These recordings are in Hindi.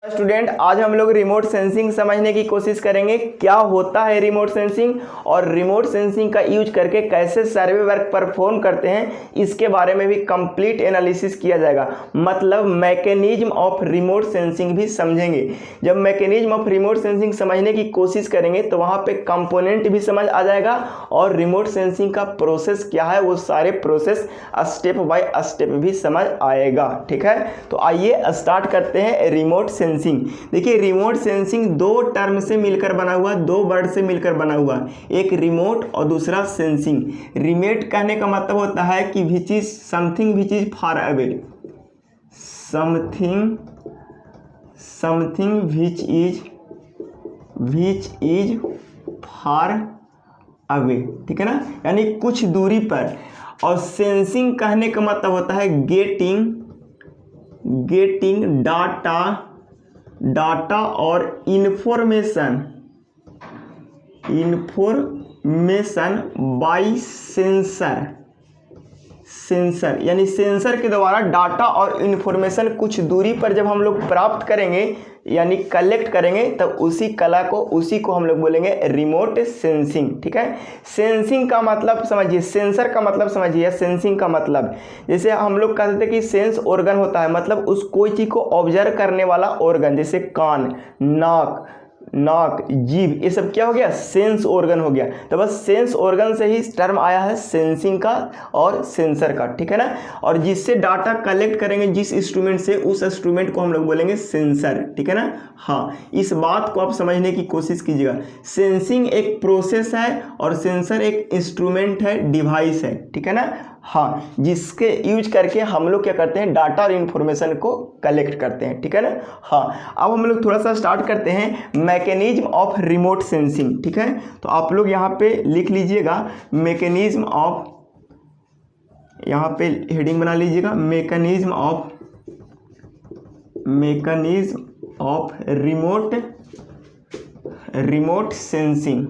स्टूडेंट, आज हम लोग रिमोट सेंसिंग समझने की कोशिश करेंगे। क्या होता है रिमोट सेंसिंग और रिमोट सेंसिंग का यूज करके कैसे सर्वे वर्क परफॉर्म करते हैं, इसके बारे में भी कंप्लीट एनालिसिस किया जाएगा। मतलब मैकेनिज्म ऑफ रिमोट सेंसिंग भी समझेंगे। जब मैकेनिज्म ऑफ रिमोट सेंसिंग समझने की कोशिश करेंगे तो वहाँ पे कंपोनेंट भी समझ आ जाएगा और रिमोट सेंसिंग का प्रोसेस क्या है वो सारे प्रोसेस स्टेप बाय स्टेप भी समझ आएगा। ठीक है, तो आइए स्टार्ट करते हैं रिमोट सेंसिंग। देखिए, रिमोट सेंसिंग दो टर्म से मिलकर बना हुआ, दो वर्ड से मिलकर बना हुआ, एक रिमोट और दूसरा सेंसिंग। रिमोट कहने का मतलब होता है कि which is something which is far away, something which is far away. ठीक है ना, यानी कुछ दूरी पर। और सेंसिंग कहने का मतलब होता है गेटिंग डाटा और इंफॉर्मेशन बाय सेंसर, यानी सेंसर के द्वारा डाटा और इंफॉर्मेशन कुछ दूरी पर जब हम लोग प्राप्त करेंगे यानी कलेक्ट करेंगे तब उसी को हम लोग बोलेंगे रिमोट सेंसिंग। ठीक है, सेंसिंग का मतलब समझिए, सेंसर का मतलब समझिए, सेंसिंग का मतलब जैसे हम लोग कहते थे कि सेंस ऑर्गन होता है, मतलब उस कोई चीज़ को ऑब्जर्व करने वाला ऑर्गन, जैसे कान, नाक, जीभ, ये सब क्या हो गया, सेंस ऑर्गन हो गया। तो बस सेंस ऑर्गन से ही टर्म आया है सेंसिंग का और सेंसर का। ठीक है ना, और जिससे डाटा कलेक्ट करेंगे जिस इंस्ट्रूमेंट से, उस इंस्ट्रूमेंट को हम लोग बोलेंगे सेंसर। ठीक है ना, हाँ, इस बात को आप समझने की कोशिश कीजिएगा। सेंसिंग एक प्रोसेस है और सेंसर एक इंस्ट्रूमेंट है, डिवाइस है। ठीक है ना, हाँ, जिसके यूज करके हम लोग क्या करते हैं, डाटा और इन्फॉर्मेशन को कलेक्ट करते हैं। ठीक है ना, हाँ, अब हम लोग थोड़ा सा स्टार्ट करते हैं मैकेनिज्म ऑफ रिमोट सेंसिंग। ठीक है, तो आप लोग यहाँ पे लिख लीजिएगा मैकेनिज्म ऑफ, यहाँ पे हेडिंग बना लीजिएगा mechanism of remote sensing.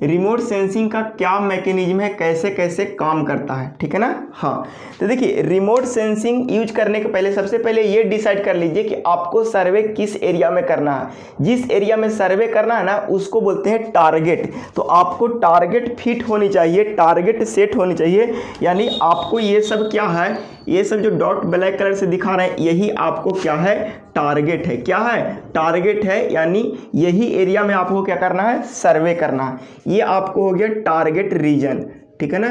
Remote sensing का क्या मैकेनिज्म है, कैसे कैसे काम करता है। ठीक है ना, हाँ, तो देखिए रिमोट सेंसिंग यूज करने के पहले सबसे पहले ये डिसाइड कर लीजिए कि आपको सर्वे किस एरिया में करना है। जिस एरिया में सर्वे करना है ना उसको बोलते हैं टारगेट। तो आपको टारगेट फिट होनी चाहिए, टारगेट सेट होनी चाहिए, यानी आपको ये सब क्या है, ये सब जो डॉट ब्लैक कलर से दिखा रहे हैं यही आपको क्या है, टारगेट है। क्या है, टारगेट है, यानी यही एरिया में आपको क्या करना है, सर्वे करना है। ये आपको हो गया टारगेट रीजन। ठीक है ना,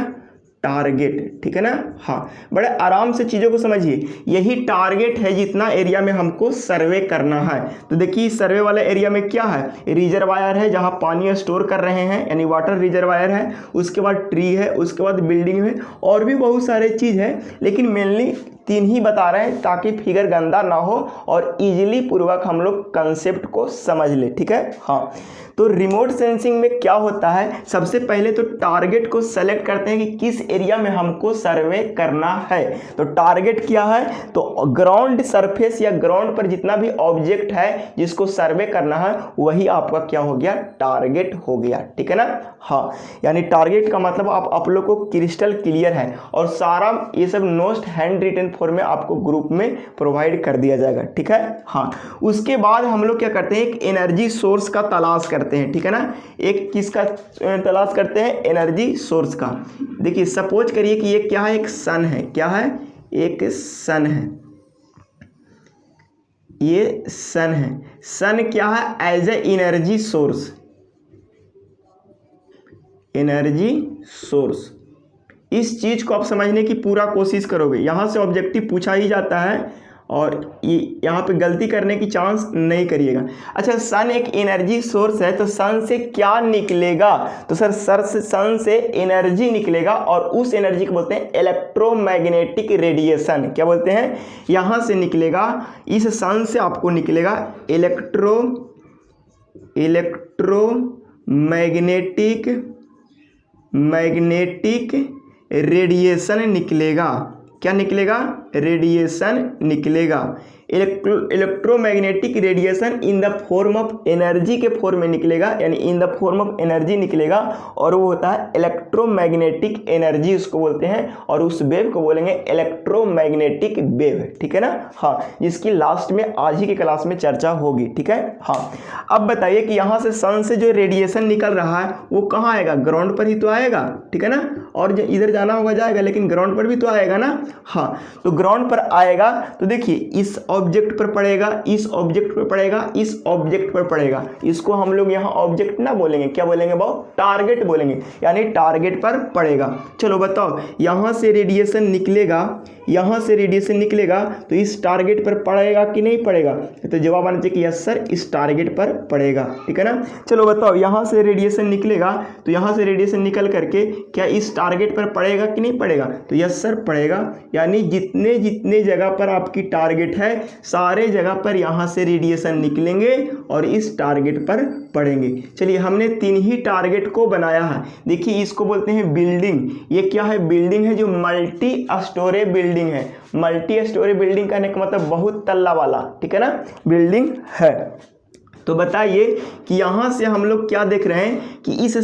टारगेट। ठीक है ना, हाँ, बड़े आराम से चीज़ों को समझिए, यही टारगेट है जितना एरिया में हमको सर्वे करना है। तो देखिए सर्वे वाले एरिया में क्या है, रिजर्वायर है जहाँ पानी स्टोर कर रहे हैं, यानी वाटर रिजर्वायर है, उसके बाद ट्री है, उसके बाद बिल्डिंग है, और भी बहुत सारे चीज़ है, लेकिन मेनली तीन ही बता रहे हैं ताकि फिगर गंदा ना हो और इजीली पूर्वक हम लोग कंसेप्ट को समझ ले। ठीक है, हाँ, तो रिमोट सेंसिंग में क्या होता है, सबसे पहले तो टारगेट को सेलेक्ट करते हैं कि किस एरिया में हमको सर्वे करना है। तो टारगेट क्या है, तो ग्राउंड सरफेस या ग्राउंड पर जितना भी ऑब्जेक्ट है जिसको सर्वे करना है वही आपका क्या हो गया, टारगेट हो गया। ठीक है ना, हाँ, यानी टारगेट का मतलब आप लोग को क्रिस्टल क्लियर है और सारा ये सब नोट्स हैंड रिटन फॉर्म में आपको ग्रुप में प्रोवाइड कर दिया जाएगा। ठीक है, हाँ, उसके बाद हम लोग क्या करते हैं, एक एनर्जी सोर्स का तलाश करते हैं। ठीक है ना, एक किसका तलाश करते हैं, एनर्जी सोर्स का। देखिए सपोज करिए कि ये क्या है, एक सन है। क्या है, एक सन है, ये सन है। सन क्या है, as a energy source, energy source. इस चीज को आप समझने की पूरा कोशिश करोगे, यहां से ऑब्जेक्टिव पूछा ही जाता है और यहाँ पे गलती करने की चांस नहीं करिएगा। अच्छा, सन एक एनर्जी सोर्स है तो सन से क्या निकलेगा, तो सन से एनर्जी निकलेगा और उस एनर्जी को बोलते हैं इलेक्ट्रोमैग्नेटिक रेडिएशन। क्या बोलते हैं, यहाँ से निकलेगा, इस सन से आपको निकलेगा मैग्नेटिक रेडिएशन निकलेगा। क्या निकलेगा, रेडिएशन निकलेगा। Electromagnetic radiation in the form of energy के फॉर्म में निकलेगा, यानी इन द फॉर्म ऑफ एनर्जी निकलेगा, और वो होता है इलेक्ट्रोमैग्नेटिक एनर्जी उसको बोलते हैं, और उस वेव को बोलेंगे इलेक्ट्रोमैग्नेटिक वेव, ठीक है ना। हाँ, जिसकी लास्ट में आज ही की क्लास में चर्चा होगी, ठीक है। हाँ, अब बताइए कि यहाँ से सन से जो रेडिएशन निकल रहा है वो कहाँ आएगा, ग्राउंड पर ही तो आएगा, ठीक है ना, और जो इधर जाना होगा जाएगा, लेकिन ग्राउंड पर भी तो आएगा ना। हाँ, तो ग्राउंड पर आएगा तो देखिए इस ऑब्जेक्ट पर पड़ेगा, इस ऑब्जेक्ट पर पड़ेगा, इस ऑब्जेक्ट पर पड़ेगा। इसको हम लोग यहाँ ऑब्जेक्ट ना बोलेंगे, क्या बोलेंगे बाबू, टारगेट बोलेंगे, यानी टारगेट पर पड़ेगा। चलो बताओ, यहाँ से रेडिएशन निकलेगा, यहाँ से रेडिएशन निकलेगा तो इस टारगेट पर पड़ेगा कि नहीं पड़ेगा, तो जवाब आना चाहिए कि यस सर इस टारगेट पर पड़ेगा, ठीक है ना। चलो बताओ, यहाँ से रेडिएशन निकलेगा तो यहाँ से रेडिएशन निकल करके क्या इस टारगेट पर पड़ेगा कि नहीं पड़ेगा, तो यस सर पड़ेगा, यानी जितने जितने जगह पर आपकी टारगेट है सारे जगह पर यहाँ से रेडिएशन निकलेंगे और इस टारगेट पर पड़ेंगे। चलिए, हमने 3 ही टारगेट को बनाया है। देखिए, इसको बोलते हैं बिल्डिंग। ये क्या है, बिल्डिंग है जो मल्टी स्टोरी बिल्डिंग है। मल्टी स्टोरी बिल्डिंग कहने का मतलब बहुत तल्ला वाला, ठीक है ना, बिल्डिंग है। तो बताइए कि यहाँ से हम लोग क्या देख रहे हैं कि इस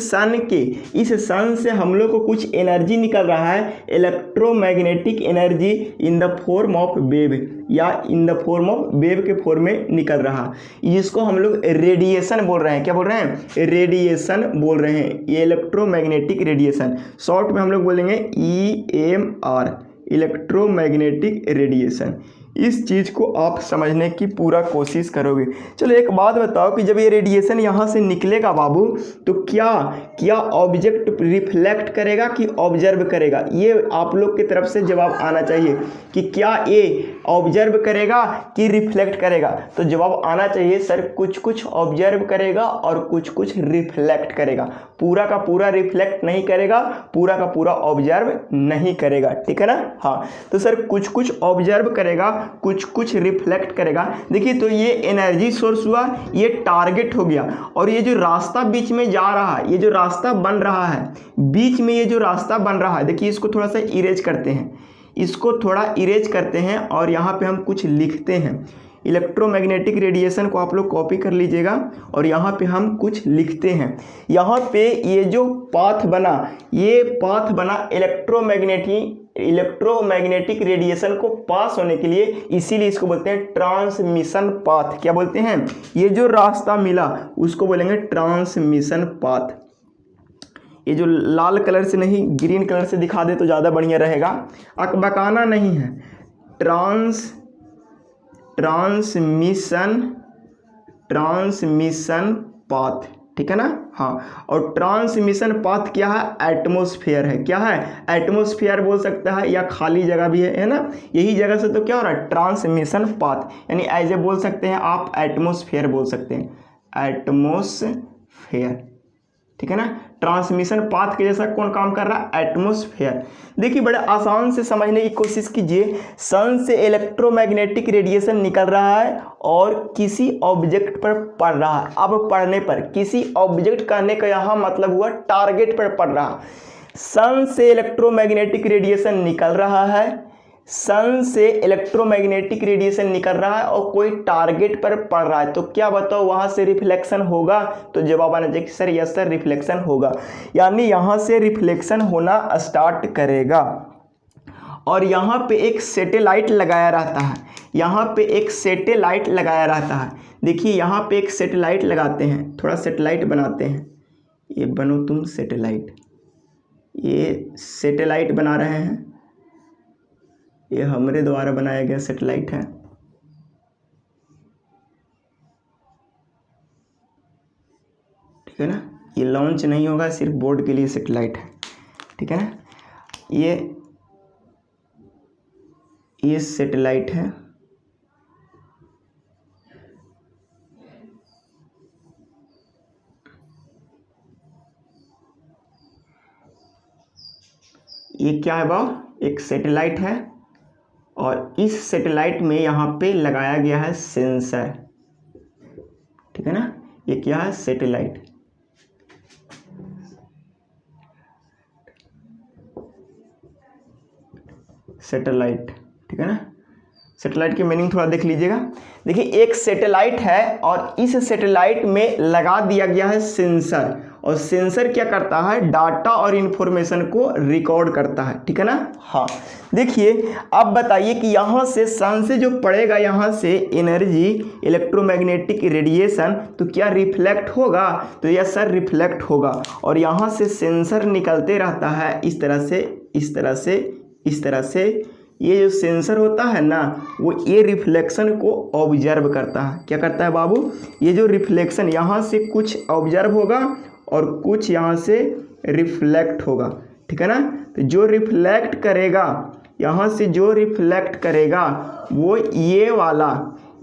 सन से हम लोग को कुछ एनर्जी निकल रहा है, electromagnetic energy in the form of wave, या in the form of wave के फॉर्म में निकल रहा, जिसको हम लोग रेडिएशन बोल रहे हैं। क्या बोल रहे हैं, रेडिएशन बोल रहे हैं, ये इलेक्ट्रोमैग्नेटिक रेडिएशन, शॉर्ट में हम लोग बोलेंगे EMR, इलेक्ट्रोमैग्नेटिक रेडिएशन। इस चीज़ को आप समझने की पूरा कोशिश करोगे। चलो एक बात बताओ कि जब ये रेडिएशन यहाँ से निकलेगा बाबू, तो क्या ऑब्जेक्ट रिफ्लेक्ट करेगा कि ऑब्जर्व करेगा, ये आप लोग की तरफ से जवाब आना चाहिए कि क्या ये ऑब्जर्व करेगा कि रिफ्लेक्ट करेगा। तो जवाब आना चाहिए सर कुछ कुछ ऑब्जर्व करेगा और कुछ कुछ रिफ्लेक्ट करेगा, पूरा का पूरा रिफ्लेक्ट नहीं करेगा, पूरा का पूरा ऑब्जर्व नहीं करेगा, ठीक है ना। हाँ, तो सर कुछ कुछ ऑब्जर्व करेगा, कुछ कुछ रिफ्लेक्ट करेगा। देखिए, तो ये एनर्जी सोर्स हुआ, ये टारगेट हो गया, और ये जो रास्ता बीच में जा रहा है, ये जो रास्ता बन रहा है बीच में, ये जो रास्ता बन रहा है, देखिए इसको थोड़ा सा इरेज करते हैं, इसको थोड़ा इरेज करते हैं, और यहाँ पे हम कुछ लिखते हैं। इलेक्ट्रोमैग्नेटिक रेडिएशन को आप लोग कॉपी कर लीजिएगा, और यहाँ पे हम कुछ लिखते हैं। यहाँ पे ये जो पाथ बना, ये पाथ बना इलेक्ट्रोमैग्नेटिक रेडिएशन को पास होने के लिए, इसीलिए इसको बोलते हैं ट्रांसमिशन पाथ। क्या बोलते हैं, ये जो रास्ता मिला उसको बोलेंगे ट्रांसमिशन पाथ। ये जो लाल कलर से नहीं ग्रीन कलर से दिखा दे तो ज़्यादा बढ़िया रहेगा, अकबकाना नहीं है। ट्रांसमिशन पाथ, ठीक है ना। हाँ, और ट्रांसमिशन पाथ क्या है, एटमॉस्फेयर है। क्या है, एटमॉस्फेयर बोल सकता है, या खाली जगह भी है ना, यही जगह से तो क्या हो रहा है, ट्रांसमिशन पाथ, यानी एज ए बोल सकते हैं आप, एटमॉस्फेयर बोल सकते हैं, एटमॉस्फेयर, ठीक है ना। ट्रांसमिशन पाथ के जैसा कौन काम कर रहा है, एटमॉस्फेयर। देखिए, बड़े आसान से समझने की कोशिश कीजिए। सन से इलेक्ट्रोमैग्नेटिक रेडिएशन निकल रहा है और किसी ऑब्जेक्ट पर पड़ रहा है। अब पड़ने पर, किसी ऑब्जेक्ट करने का यहाँ मतलब हुआ टारगेट पर पड़ रहा। सन से इलेक्ट्रोमैग्नेटिक रेडिएशन निकल रहा है, सन से इलेक्ट्रोमैग्नेटिक रेडिएशन निकल रहा है और कोई टारगेट पर पड़ रहा है, तो क्या बताओ वहाँ से रिफ्लेक्शन होगा, तो जवाब आना चाहिए सर यस सर रिफ्लेक्शन होगा, यानी यहाँ से रिफ्लेक्शन होना स्टार्ट करेगा। और यहाँ पे एक सैटेलाइट लगाया रहता है, यहाँ पे एक सैटेलाइट लगाया रहता है। देखिए, यहाँ पे एक सैटेलाइट लगाते हैं, थोड़ा सैटेलाइट बनाते हैं, ये बनो तुम सैटेलाइट, ये सैटेलाइट बना रहे हैं, ये हमारे द्वारा बनाया गया सैटेलाइट है। ठीक है ना, ये लॉन्च नहीं होगा, सिर्फ बोर्ड के लिए सैटेलाइट है, ठीक है ना। ये सैटेलाइट है, ये क्या है बाबू, एक सैटेलाइट है, और इस सैटेलाइट में यहाँ पे लगाया गया है सेंसर, ठीक है ना। ये क्या है, सैटेलाइट, ठीक है ना। सैटेलाइट की मीनिंग थोड़ा देख लीजिएगा। देखिए एक सैटेलाइट है और इस सैटेलाइट में लगा दिया गया है सेंसर, और सेंसर क्या करता है, डाटा और इन्फॉर्मेशन को रिकॉर्ड करता है, ठीक है ना। हाँ देखिए अब बताइए कि यहाँ से सन से जो पड़ेगा यहाँ से एनर्जी, इलेक्ट्रोमैग्नेटिक रेडिएशन, तो क्या रिफ्लेक्ट होगा, तो यस सर रिफ्लेक्ट होगा, और यहाँ से सेंसर निकलते रहता है इस तरह से, इस तरह से, इस तरह से। ये जो सेंसर होता है ना वो ये रिफ्लेक्शन को ऑब्जर्व करता है। क्या करता है बाबू, ये जो रिफ्लेक्शन यहाँ से कुछ ऑब्जर्व होगा और कुछ यहाँ से रिफ्लेक्ट होगा, ठीक है ना। तो जो रिफ्लेक्ट करेगा यहाँ से, जो रिफ्लेक्ट करेगा वो ये वाला,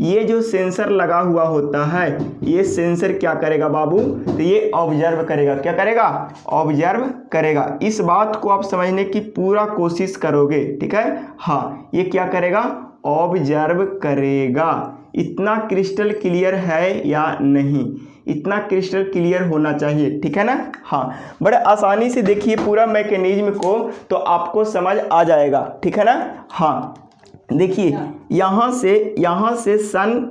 ये जो सेंसर लगा हुआ होता है ये सेंसर क्या करेगा बाबू, तो ये ऑब्जर्व करेगा। क्या करेगा, ऑब्जर्व करेगा। इस बात को आप समझने की पूरा कोशिश करोगे, ठीक है। हाँ ये क्या करेगा, ऑब्जर्व करेगा। इतना क्रिस्टल क्लियर है या नहीं, इतना क्रिस्टल क्लियर होना चाहिए, ठीक है ना। हाँ बड़े आसानी से देखिए पूरा मैकेनिज्म को तो आपको समझ आ जाएगा, ठीक है ना। हाँ देखिए यहाँ से सन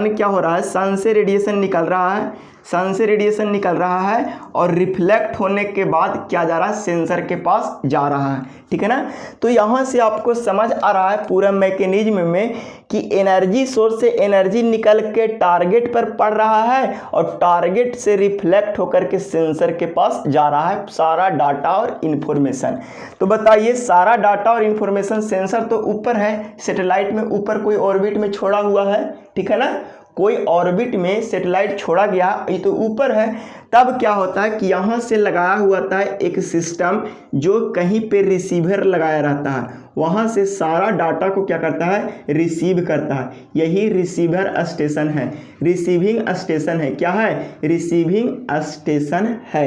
क्या हो रहा है, सन से रेडिएशन निकल रहा है, सन से रेडिएशन निकल रहा है और रिफ्लेक्ट होने के बाद क्या जा रहा है, सेंसर के पास जा रहा है, ठीक है ना। तो यहाँ से आपको समझ आ रहा है पूरा मैकेनिज्म में कि एनर्जी सोर्स से एनर्जी निकल के टारगेट पर पड़ रहा है और टारगेट से रिफ्लेक्ट होकर के सेंसर के पास जा रहा है सारा डाटा और इन्फॉर्मेशन। तो बताइए सारा डाटा और इन्फॉर्मेशन, सेंसर तो ऊपर है सैटेलाइट में, ऊपर कोई ऑर्बिट में छोड़ा हुआ है, ठीक है ना। कोई ऑर्बिट में सैटेलाइट छोड़ा गया, ये तो ऊपर है। तब क्या होता है कि यहाँ से लगाया हुआ था एक सिस्टम जो कहीं पे रिसीवर लगाया रहता है, वहाँ से सारा डाटा को क्या करता है, रिसीव करता है। यही रिसीवर स्टेशन है, रिसीविंग स्टेशन है। क्या है, रिसीविंग स्टेशन है।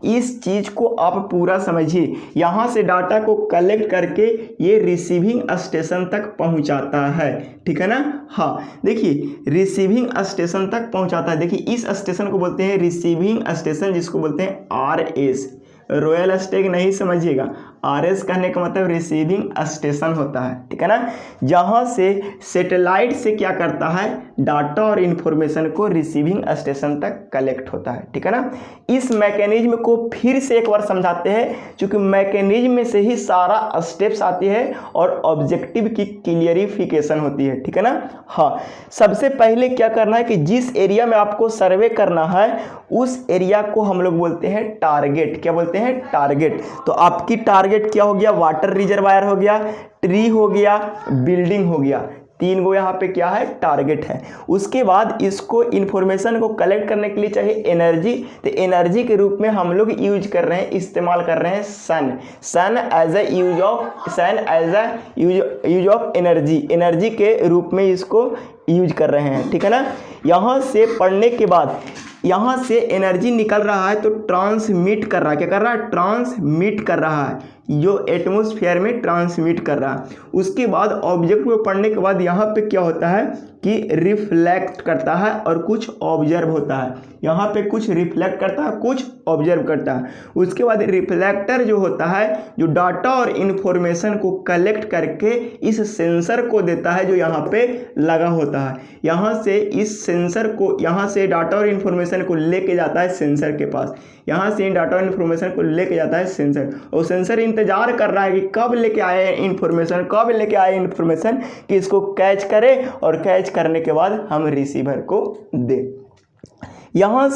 इस चीज़ को आप पूरा समझिए। यहाँ से डाटा को कलेक्ट करके ये रिसीविंग स्टेशन तक पहुँचाता है, ठीक है ना। हाँ देखिए रिसीविंग स्टेशन तक पहुँचाता है। देखिए इस स्टेशन को बोलते हैं रिसीविंग स्टेशन, जिसको बोलते हैं RS, रॉयल स्टेग नहीं समझिएगा। RS कहने का मतलब रिसीविंग स्टेशन होता है, ठीक है ना। जहाँ से सैटेलाइट से क्या करता है, डाटा और इन्फॉर्मेशन को रिसीविंग स्टेशन तक कलेक्ट होता है, ठीक है ना। इस मैकेनिज्म को फिर से एक बार समझाते हैं, क्योंकि मैकेनिज्म में से ही सारा स्टेप्स आती है और ऑब्जेक्टिव की क्लियरिफिकेशन होती है, ठीक है ना। हाँ सबसे पहले क्या करना है कि जिस एरिया में आपको सर्वे करना है उस एरिया को हम लोग बोलते हैं टारगेट। क्या बोलते हैं, टारगेट। तो आपकी टारगेट क्या हो गया, वाटर रिजर्वायर हो गया, ट्री हो गया, बिल्डिंग हो गया। 3 गो यहाँ पे क्या है, टारगेट है। उसके बाद इसको इन्फॉर्मेशन को कलेक्ट करने के लिए चाहिए एनर्जी। तो एनर्जी के रूप में हम लोग यूज कर रहे हैं, इस्तेमाल कर रहे हैं sun as a use of energy के रूप में इसको यूज कर रहे हैं, ठीक है ना। यहाँ से पढ़ने के बाद यहाँ से एनर्जी निकल रहा है तो ट्रांसमिट कर रहा है। क्या कर रहा है, ट्रांसमिट कर रहा है, जो एटमॉस्फेयर में ट्रांसमिट कर रहा है। उसके बाद ऑब्जेक्ट को पढ़ने के बाद यहाँ पे क्या होता है कि रिफ्लेक्ट करता है और कुछ ऑब्जर्व होता है। यहाँ पे कुछ रिफ्लेक्ट करता है, कुछ ऑब्जर्व करता है। उसके बाद रिफ्लेक्टर जो होता है, जो डाटा और इन्फॉर्मेशन को कलेक्ट करके इस सेंसर को देता है जो यहाँ पे लगा होता है। यहाँ से इस सेंसर को, यहाँ से डाटा और इन्फॉर्मेशन को लेके जाता है सेंसर के पास। यहाँ से डाटा और इन्फॉर्मेशन को लेके जाता है सेंसर, और सेंसर इंतजार कर रहा है कि कब लेके आए इन्फॉर्मेशन, कब लेके आए इन्फॉर्मेशन, कि इसको कैच करे और कैच करने के बाद हम रिसीवर को दें। यहाँ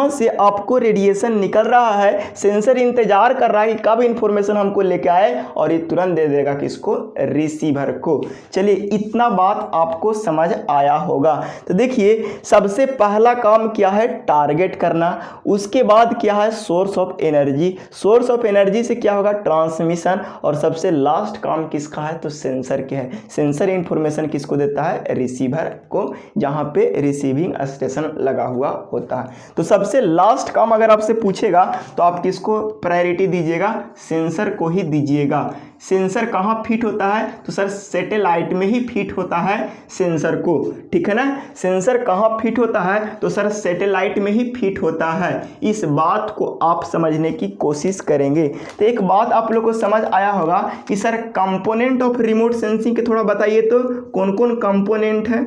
से आपको रेडिएशन निकल रहा है, सेंसर इंतजार कर रहा है कि कब इन्फॉर्मेशन हमको लेके आए और ये तुरंत दे देगा किसको, रिसीवर को। चलिए इतना बात आपको समझ आया होगा। तो देखिए सबसे पहला काम क्या है, टारगेट करना। उसके बाद क्या है, source of energy. Source of energy से क्या होगा, ट्रांसमिशन। और सबसे लास्ट काम किसका है, तो सेंसर के है। सेंसर इंफॉर्मेशन किसको देता है, रिसीवर को, जहाँ पे रिसीविंग स्टेशन लगा हुआ हुआ होता है। तो सबसे लास्ट काम अगर आपसे पूछेगा तो आप किसको प्रायोरिटी दीजिएगा, सेंसर को ही दीजिएगा। सेंसर कहाँ फिट होता है, तो सर सैटेलाइट में ही फिट होता है सेंसर को, ठीक है ना। सेंसर कहाँ फिट होता है, तो सर सैटेलाइट में ही फिट होता है। इस बात को आप समझने की कोशिश करेंगे। तो एक बात आप लोग को समझ आया होगा कि sir component of remote sensing के थोड़ा बताइए तो कौन कौन कंपोनेंट है।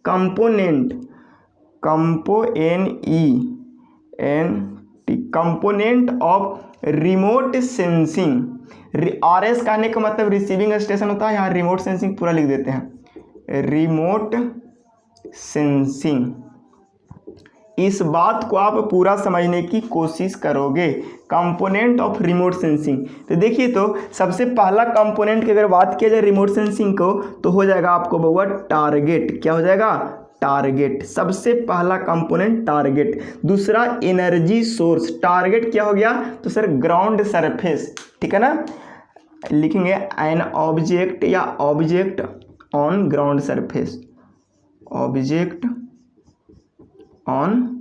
Component of remote sensing. RS कहने का मतलब रिसीविंग स्टेशन होता है, यहाँ रिमोट सेंसिंग पूरा लिख देते हैं, रिमोट सेंसिंग। इस बात को आप पूरा समझने की कोशिश करोगे, कंपोनेंट ऑफ रिमोट सेंसिंग। तो देखिए, तो सबसे पहला कंपोनेंट की अगर बात किया जाए रिमोट सेंसिंग को तो हो जाएगा आपको बहुआ टारगेट। क्या हो जाएगा, टारगेट। सबसे पहला कंपोनेंट टारगेट। दूसरा एनर्जी सोर्स। टारगेट क्या हो गया, तो सर ग्राउंड सरफेस, ठीक है ना, लिखेंगे एन ऑब्जेक्ट या object on ground surface, object on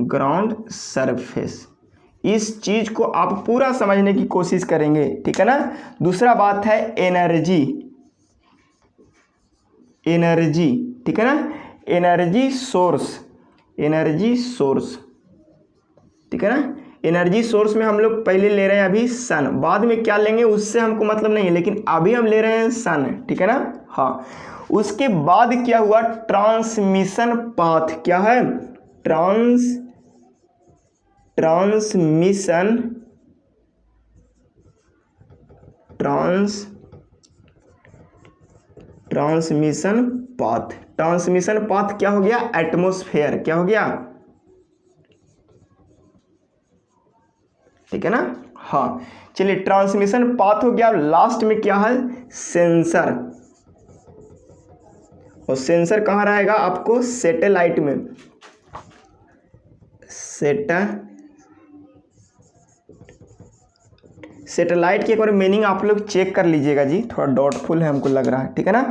ground surface. इस चीज को आप पूरा समझने की कोशिश करेंगे, ठीक है ना। दूसरा बात है एनर्जी, ठीक है ना, एनर्जी सोर्स, ठीक है ना। एनर्जी सोर्स में हम लोग पहले ले रहे हैं अभी सन, बाद में क्या लेंगे उससे हमको मतलब नहीं है, लेकिन अभी हम ले रहे हैं सन, ठीक है ना। हाँ, उसके बाद क्या हुआ, ट्रांसमिशन पाथ। क्या है, ट्रांसमिशन पाथ क्या हो गया, एटमॉस्फेयर। क्या हो गया, ठीक है ना। हाँ, चलिए ट्रांसमिशन पाथ हो गया। लास्ट में क्या है, सेंसर। और सेंसर कहाँ रहेगा आपको, सैटेलाइट में। सैटेलाइट की एक बार मीनिंग आप लोग चेक कर लीजिएगा जी, थोड़ा डाउटफुल है हमको लग रहा है, ठीक है ना।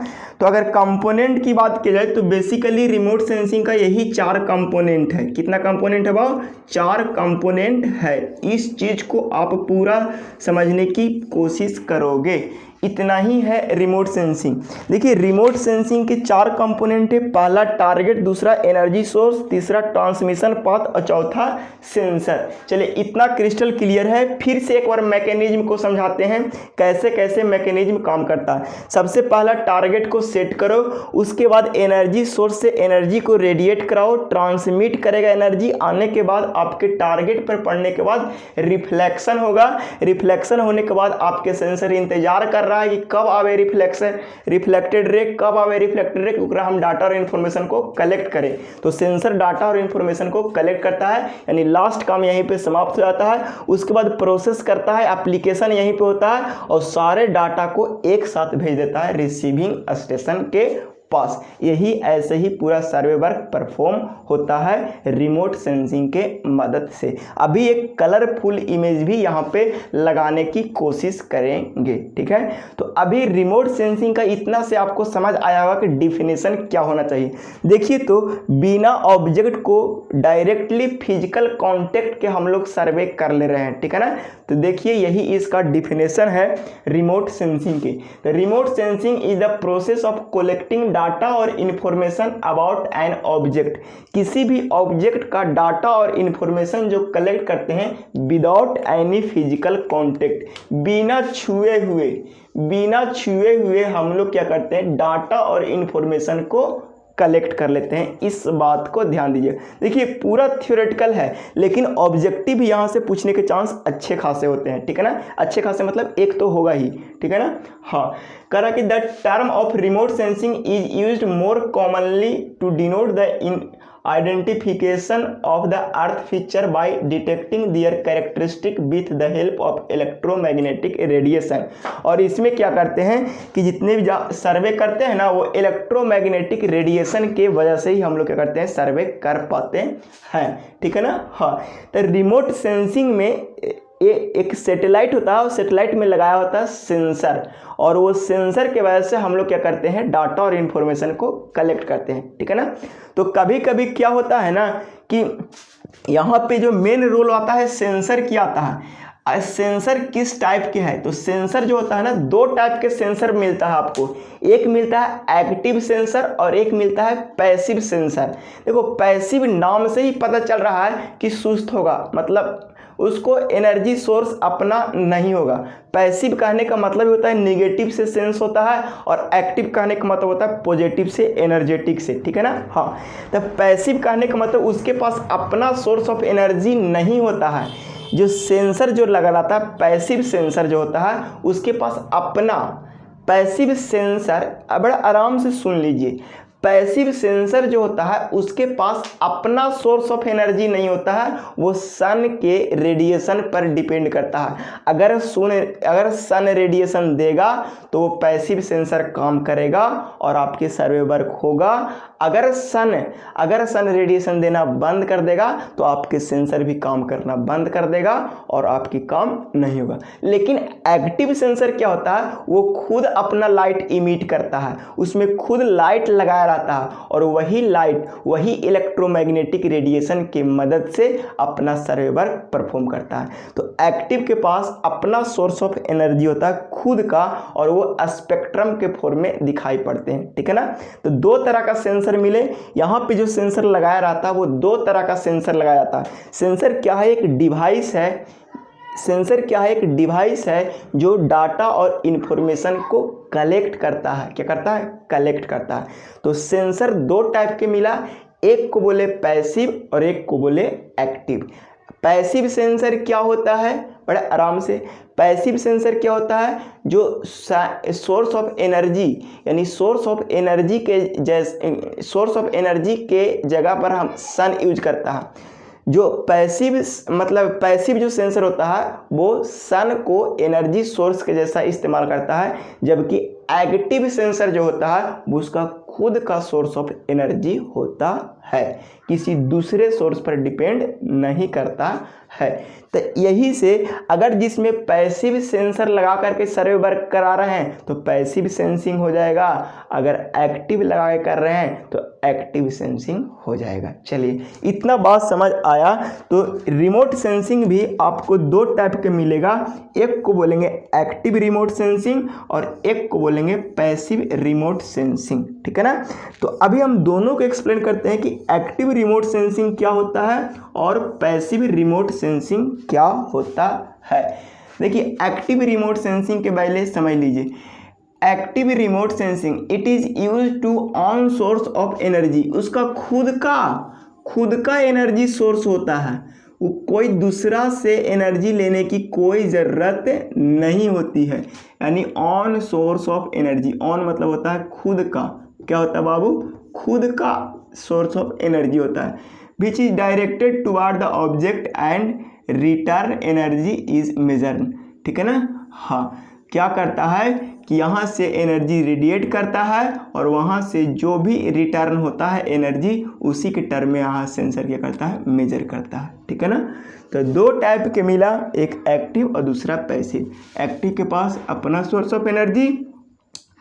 तो अगर कंपोनेंट की बात की जाए तो बेसिकली रिमोट सेंसिंग का यही 4 कंपोनेंट है। कितना कंपोनेंट है भाव, 4 कंपोनेंट है। इस चीज को आप पूरा समझने की कोशिश करोगे। इतना ही है रिमोट सेंसिंग। देखिए, रिमोट सेंसिंग के 4 कंपोनेंट है। पहला टारगेट, दूसरा एनर्जी सोर्स, तीसरा ट्रांसमिशन पाथ और चौथा सेंसर। चलिए, इतना क्रिस्टल क्लियर है। फिर से एक बार मैकेनिज्म को समझाते हैं, कैसे कैसे मैकेनिज्म काम करता है। सबसे पहला टारगेट को सेट करो, उसके बाद एनर्जी सोर्स से एनर्जी को रेडिएट कराओ, ट्रांसमिट करेगा एनर्जी। आने के बाद आपके टारगेट पर पड़ने के बाद रिफ्लेक्शन होगा। रिफ्लेक्शन होने के बाद आपके सेंसर इंतजार कर रहा है कि कब आवे रिफ्लेक्टेड रे, क्योंकि हम डाटा और इंफॉर्मेशन को कलेक्ट करें। तो सेंसर डाटा और इंफॉर्मेशन को कलेक्ट करता है, यानी लास्ट काम यहीं पे समाप्त हो जाता है। उसके बाद प्रोसेस करता है, एप्लीकेशन यहीं पे होता है और सारे डाटा को एक साथ भेज देता है रिसीविंग स्टेशन के पास। यही ऐसे ही पूरा सर्वे वर्क परफॉर्म होता है रिमोट सेंसिंग के मदद से। अभी एक कलरफुल इमेज भी यहाँ पे लगाने की कोशिश करेंगे, ठीक है। तो अभी रिमोट सेंसिंग का इतना से आपको समझ आया होगा कि डिफिनेशन क्या होना चाहिए। देखिए, तो बिना ऑब्जेक्ट को डायरेक्टली फिजिकल कांटेक्ट के हम लोग सर्वे कर ले रहे हैं, ठीक है ना। तो देखिए, यही इसका डिफिनेशन है रिमोट सेंसिंग की। तो remote sensing is the process of collecting data और इंफॉर्मेशन अबाउट एन ऑब्जेक्ट। किसी भी ऑब्जेक्ट का डाटा और इंफॉर्मेशन जो कलेक्ट करते हैं विदाउट एनी फिजिकल कांटेक्ट, बिना छुए हुए हम लोग क्या करते हैं, डाटा और इंफॉर्मेशन को कलेक्ट कर लेते हैं। इस बात को ध्यान दीजिए। देखिए, पूरा थ्योरेटिकल है, लेकिन ऑब्जेक्टिव यहाँ से पूछने के चांस अच्छे खासे होते हैं, ठीक है ना। अच्छे खासे मतलब एक तो होगा ही, ठीक है ना। हाँ, कह रहा कि the term of remote sensing is used more commonly to denote the identification of the earth feature by detecting their characteristic with the help of electromagnetic radiation। और इसमें क्या करते हैं कि जितने भी सर्वे करते हैं ना, वो इलेक्ट्रोमैग्नेटिक रेडिएशन के वजह से ही हम लोग क्या करते हैं, सर्वे कर पाते हैं, ठीक है ना। हाँ, तो रिमोट सेंसिंग में ये एक सैटेलाइट होता है, और सैटेलाइट में लगाया होता है सेंसर, और वो सेंसर के वजह से हम लोग क्या करते हैं, डाटा और इन्फॉर्मेशन को कलेक्ट करते हैं, ठीक है ना। तो कभी कभी क्या होता है ना कि यहाँ पे जो मेन रोल आता है सेंसर की आता है। सेंसर किस टाइप के है, तो सेंसर जो होता है ना, दो टाइप के सेंसर मिलता है आपको, एक मिलता है एक्टिव सेंसर और एक मिलता है पैसिव सेंसर। देखो पैसिव नाम से ही पता चल रहा है कि सुस्त होगा, मतलब उसको एनर्जी सोर्स अपना नहीं होगा। पैसिव कहने का मतलब होता है निगेटिव से सेंस होता है, और एक्टिव कहने का मतलब होता है पॉजिटिव से, एनर्जेटिक से, ठीक है ना। हाँ, तो पैसिव कहने का मतलब उसके पास अपना सोर्स ऑफ एनर्जी नहीं होता है। जो सेंसर जो लगा रहता है, पैसिव सेंसर जो होता है, उसके पास अपना, पैसिव सेंसर, बड़ा आराम से सुन लीजिए, पैसिव सेंसर जो होता है उसके पास अपना सोर्स ऑफ एनर्जी नहीं होता है, वो सन के रेडिएशन पर डिपेंड करता है। अगर सन रेडिएशन देगा तो वो पैसिव सेंसर काम करेगा और आपके सर्वे वर्क होगा। अगर सन रेडिएशन देना बंद कर देगा तो आपके सेंसर भी काम करना बंद कर देगा और आपकी काम नहीं होगा। लेकिन एक्टिव सेंसर क्या होता है, वो खुद अपना लाइट इमिट करता है, उसमें खुद लाइट लगाया रहता है, और वही लाइट, वही इलेक्ट्रोमैग्नेटिक रेडिएशन की मदद से अपना सर्वे वर्क परफॉर्म करता है। तो एक्टिव के पास अपना सोर्स ऑफ एनर्जी होता है खुद का, और वो स्पेक्ट्रम के फॉर्म में दिखाई पड़ते हैं, ठीक है ना। तो दो तरह का सेंसर मिले। यहाँ पे जो सेंसर लगाया रहता है वो दो तरह का सेंसर लगाया जाता है। सेंसर क्या है, एक डिवाइस है, सेंसर क्या है, एक डिवाइस है जो डाटा और इन्फॉर्मेशन को कलेक्ट करता है। क्या करता है, कलेक्ट करता है। तो सेंसर दो टाइप के मिला, एक को बोले पैसिव और एक को बोले एक्टिव। पैसिव सेंसर क्या होता है, बड़े आराम से, पैसिव सेंसर क्या होता है, जो सोर्स ऑफ एनर्जी, यानी सोर्स ऑफ एनर्जी के जगह पर हम सन यूज करता है। जो पैसिव जो सेंसर होता है वो सन को एनर्जी सोर्स के जैसा इस्तेमाल करता है, जबकि एक्टिव सेंसर जो होता है वो उसका खुद का सोर्स ऑफ एनर्जी होता है, किसी दूसरे सोर्स पर डिपेंड नहीं करता है। तो यही से अगर जिसमें पैसिव सेंसर लगा करके सर्वे वर्क करा रहे हैं तो पैसिव सेंसिंग हो जाएगा, अगर एक्टिव लगा के कर रहे हैं तो एक्टिव सेंसिंग हो जाएगा। चलिए, इतना बात समझ आया। तो रिमोट सेंसिंग भी आपको दो टाइप के मिलेगा, एक को बोलेंगे एक्टिव रिमोट सेंसिंग और एक को बोलेंगे पैसिव रिमोट सेंसिंग, ठीक है ना। तो अभी हम दोनों को एक्सप्लेन करते हैं कि एक्टिव रिमोट सेंसिंग क्या होता है और पैसिव रिमोट सेंसिंग क्या होता है। देखिए, एक्टिव रिमोट सेंसिंग के पहले समझ लीजिए। Active remote sensing it is used to own source of energy, उसका खुद का एनर्जी सोर्स होता है, वो कोई दूसरा से एनर्जी लेने की कोई ज़रूरत नहीं होती है। यानी on source of energy, on मतलब होता है खुद का, क्या होता है बाबू, खुद का सोर्स ऑफ एनर्जी होता है, which is directed toward the object and return energy is measured, ठीक है ना। हाँ, क्या करता है कि यहाँ से एनर्जी रेडिएट करता है और वहाँ से जो भी रिटर्न होता है एनर्जी, उसी के टर्म में यहाँ सेंसर क्या करता है, मेजर करता है, ठीक है ना। तो दो टाइप के मिला, एक एक्टिव और दूसरा पैसिव। एक्टिव के पास अपना सोर्स ऑफ एनर्जी,